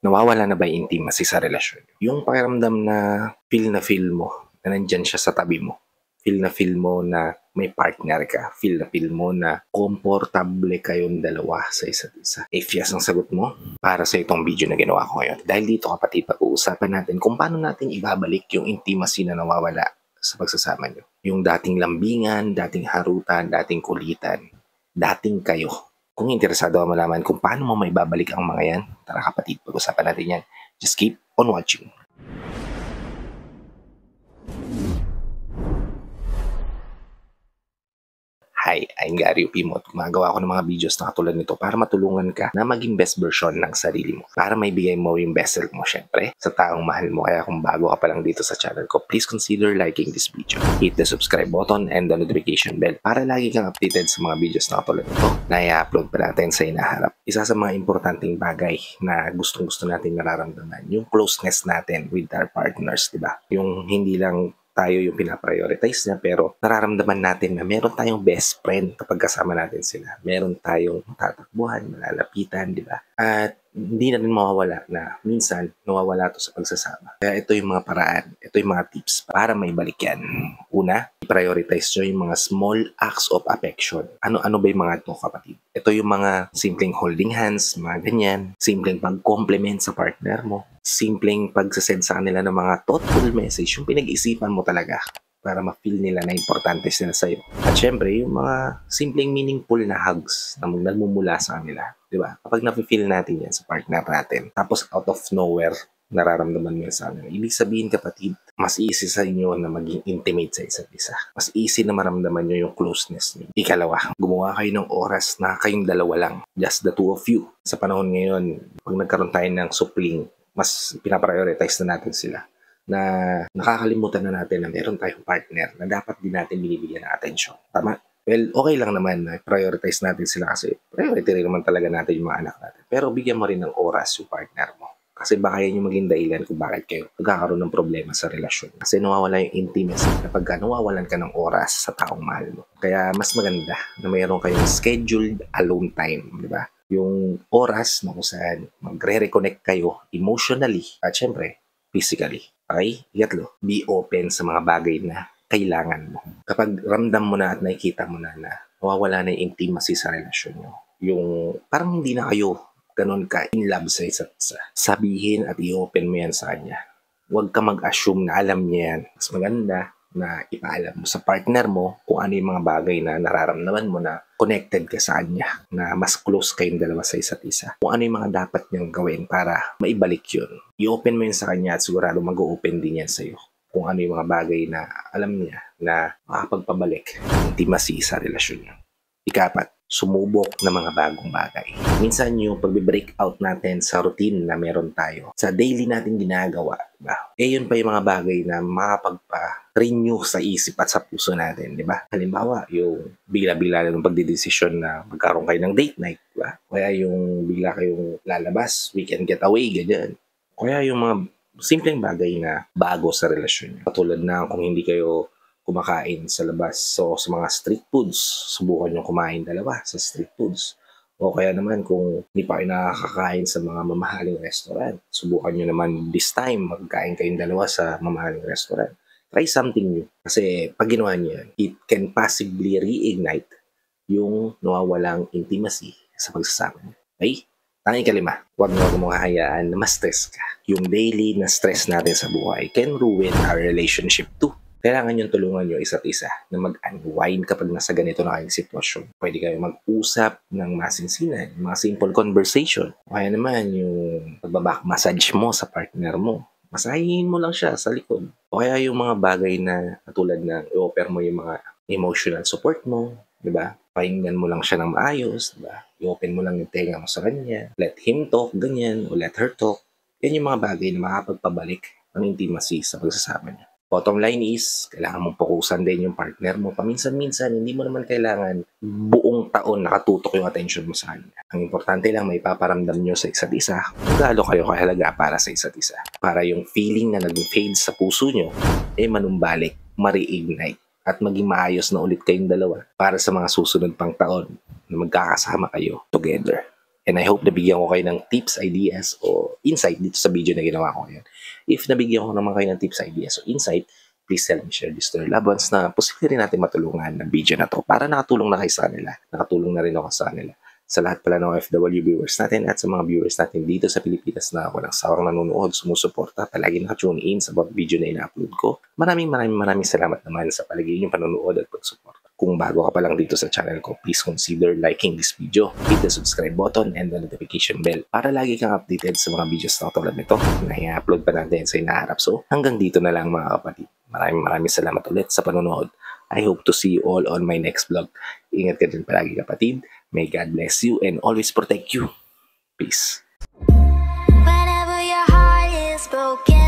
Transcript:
Nawawala na ba yung intimacy sa relasyon niyo? Yung pakiramdam na feel mo na nandyan siya sa tabi mo. Feel mo na may partner ka. Feel mo na komportable kayong dalawa sa isa't isa. If yes ang sagot mo, para sa itong video na ginawa ko ngayon. Dahil dito kapatid, pag-uusapan natin kung paano natin ibabalik yung intimacy na nawawala sa pagsasama niyo. Yung dating lambingan, dating harutan, dating kulitan, dating kayo. Kung interesado ka malaman kung paano mo maibabalik ang mga yan, tara kapatid, pag-usapan natin yan. Just keep on watching. Hi, I'm Gary Upimot. Gumagawa ako ng mga videos na katulad nito para matulungan ka na maging best version ng sarili mo. Para maibigay mo yung best self mo, syempre, sa taong mahal mo. Kaya kung bago ka pa lang dito sa channel ko, please consider liking this video. Hit the subscribe button and the notification bell para lagi kang updated sa mga videos na katulad nito na i-upload pa natin sa inaharap. Isa sa mga importanteng bagay na gustong-gusto natin nararamdaman, yung closeness natin with our partners, di ba? Yung hindi lang tayo yung pinaprioritize niya pero nararamdaman natin na meron tayong best friend kapag kasama natin sila. Meron tayong tatakbuhan, malalapitan, di ba? At hindi na rin mawawala na minsan nawawala to sa pagsasama. Kaya ito yung mga paraan, ito yung mga tips para maibalik yan. Una, i-prioritize nyo yung mga small acts of affection. Ano-ano ba yung mga ito kapatid? Ito yung mga simpleng holding hands, mga ganyan. Simpleng pag-compliment sa partner mo. Simpleng pagsasend sa kanila ng mga thoughtful message, yung pinag-isipan mo talaga para ma-feel nila na importante sila sa'yo. At syempre, yung mga simpleng meaningful na hugs na nagmumula sa kanila. Diba? Kapag na-feel natin yan sa partner natin, tapos out of nowhere, nararamdaman mo yan sa kanila. Ibig sabihin kapatid, mas easy sa inyo na maging intimate sa isa't isa. Mas easy na maramdaman nyo yung closeness nyo. Ikalawa, gumawa kayo ng oras na kayong dalawa lang. Just the two of you. Sa panahon ngayon, pag nagkaroon tayo ng supling, mas pinaprioritize na natin sila. Na nakakalimutan na natin na meron tayong partner na dapat din natin binibigyan ng atensyon. Tama? Well, okay lang naman na prioritize natin sila kasi priority rin naman talaga natin yung mga anak natin. Pero bigyan mo rin ng oras yung partner mo. Kasi baka yan yung maging dahilan kung bakit kayo magkakaroon ng problema sa relasyon. Kasi nawawala yung intimacy kapag nawawalan ka ng oras sa taong mahal mo. Kaya mas maganda na mayroon kayong scheduled alone time, di ba? Yung oras na kung saan magre-reconnect kayo emotionally at syempre, physically. Okay? Ikatlo, be open sa mga bagay na kailangan mo. Kapag ramdam mo na at nakikita mo na nawawala na yung intimacy sa relasyon nyo, yung parang hindi na kayo ganun ka in love sa isa't isa, sabihin at i-open mo yan sa kanya. Huwag ka mag-assume na alam niya yan. Mas maganda na ipaalam mo sa partner mo kung ano yung mga bagay na nararamdaman mo na connected ka sa kanya, na mas close kayong dalawa sa isa't isa. Kung ano yung mga dapat niyang gawin para maibalik yun. I-open mo yun sa kanya at sigurado mag-open din yan sa'yo. Kung ano yung mga bagay na alam niya na makapagpabalik intimacy sa relasyon niyo. Ikapat, sumubok ng mga bagong bagay. Minsan yung pag-break out natin sa routine na meron tayo, sa daily natin ginagawa, diba? Yun pa yung mga bagay na makapagpa-renew sa isip at sa puso natin, di ba? Halimbawa, yung bigla-bigla ng pagdidesisyon na magkaroon kayo ng date night, diba? Kaya yung bigla kayong lalabas, weekend getaway, ganyan. Kaya yung mga simpleng bagay na bago sa relasyon niyo. Katulad na kung hindi kayo kumakain sa labas. So, sa mga street foods, subukan nyo kumain dalawa sa street foods. O kaya naman kung hindi pa kayo nakakakain sa mga mamahaling restaurant, subukan nyo naman this time magkain kayong dalawa sa mamahaling restaurant. Try something new. Kasi pag ginawa nyo yan, it can possibly reignite yung nawawalang intimacy sa pagsasama nyo. Okay? Tanging kalima, huwag mo hahayaan na ma-stress ka. Yung daily na stress natin sa buhay can ruin our relationship too. Kailangan yung tulungan nyo isa't isa na mag-unwind kapag nasa ganito na kayong sitwasyon. Pwede kayo mag-usap ng masinsinan, mga simple conversation. O kaya naman yung pagbaback massage mo sa partner mo. Masahin mo lang siya sa likod. O kaya yung mga bagay na katulad na i-offer mo yung mga emotional support mo, di ba? Pakinggan mo lang siya ng maayos, di ba? I-open mo lang yung tenga mo sa kanya. Let him talk, ganyan, o let her talk. Yan yung mga bagay na makapagpabalik ang intimacy sa pagsasama niya. Bottom line is, kailangan mong fokusan din yung partner mo. Paminsan-minsan, hindi mo naman kailangan buong taon nakatutok yung attention mo sa kanya. Ang importante lang, may paparamdam nyo sa isa't isa kung gaano kayo kahalaga para sa isa't isa. Para yung feeling na nag-fade sa puso nyo, manumbalik, ma-reignite, at maging maayos na ulit kayong dalawa para sa mga susunod pang taon na magkakasama kayo together. And I hope nabigyan ko kayo ng tips, ideas, o insight dito sa video na ginawa ko ngayon. If nabigyan ko naman kayo ng tips, ideas, o insight, please help me share this to your loved ones na posible rin natin matulungan ng video na to para nakatulong na kayo sa kanila. Nakatulong na rin ako sa kanila. Sa lahat pala ng OFW viewers natin at sa mga viewers natin dito sa Pilipinas na walang sawang nanonood, sumusuporta, palagi nakatune in sa mga video na ina-upload ko. Maraming salamat naman sa palagi niyong panonood at pagsuporta. Kung bago ka pa lang dito sa channel ko, please consider liking this video, hit the subscribe button and the notification bell para lagi kang updated sa mga videos na tulad nito na i-upload pa natin sa inaharap. So hanggang dito na lang mga kapatid. Maraming salamat ulit sa panonood. I hope to see you all on my next vlog. Ingat ka din palagi kapatid. May God bless you and always protect you. Peace. Whenever your heart is broken.